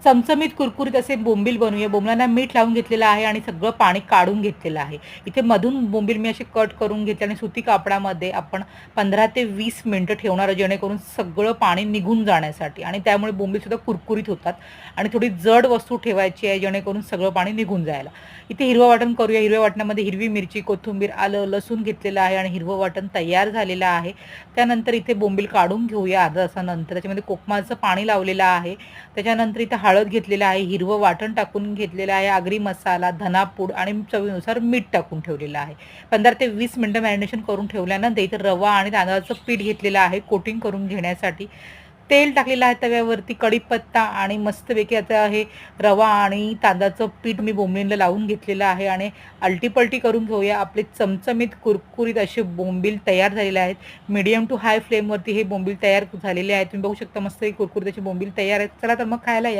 चमचमीत कुरकुरीत असे बोंबील बनवूया. बोंबलांना मीठ लावून घेतलेलं आहे आणि सगळं पाणी काढून घेतलेलं आहे. इथे मधून बोंबील मी असे कट करून घेतले आणि सुती कापडामध्ये आपण 15 ते 20 मिनिटं ठेवणार आहे, जेणेकरून सगळं पाणी निघून जाण्यासाठी आणि त्यामुळे बोंबीलसुद्धा कुरकुरीत होतात आणि थोडी जड वस्तू ठेवायची आहे, जेणेकरून सगळं पाणी निघून जायला. इथे हिरवं वाटण करूया. हिरव्या वाटणामध्ये हिरवी मिरची, कोथिंबीर, आलं, लसूण घेतलेलं आहे आणि हिरवं वाटण तयार झालेलं आहे. त्यानंतर इथे बोंबील काढून घेऊया अर्ध्या तासानंतर. त्याच्यामध्ये कोकमाचं पाणी लावलेलं आहे. त्याच्यानंतर इथं हळद घेतलेलं आहे, हिरवं वाटण टाकून घेतलेलं आहे, आगरी मसाला, धनापूड आणि चवीनुसार मीठ टाकून ठेवलेलं आहे. 15 ते 20 मिनिटं मॅरिनेशन करून ठेवल्यानंतर इथं रवा आणि तांदळाचं पीठ घेतलेलं आहे कोटिंग करून घेण्यासाठी. तेल टाकलेलं आहे तव्यावरती, कढीपत्ता आणि मस्तपैकी आता हे रवा आणि तांदळाचं पीठ मी बोंबिलला लावून घेतलेलं आहे आणि आलटीपलटी करून घेऊया. आपले चमचमीत कुरकुरीत असे बोंबील तयार झालेले आहेत. मीडियम टू हाय फ्लेमवरती हे बोंबील तयार झालेले आहेत. तुम्ही बघू शकता मस्त कुरकुरीत असे बोंबील तयार आहेत. चला तर मग खायला या.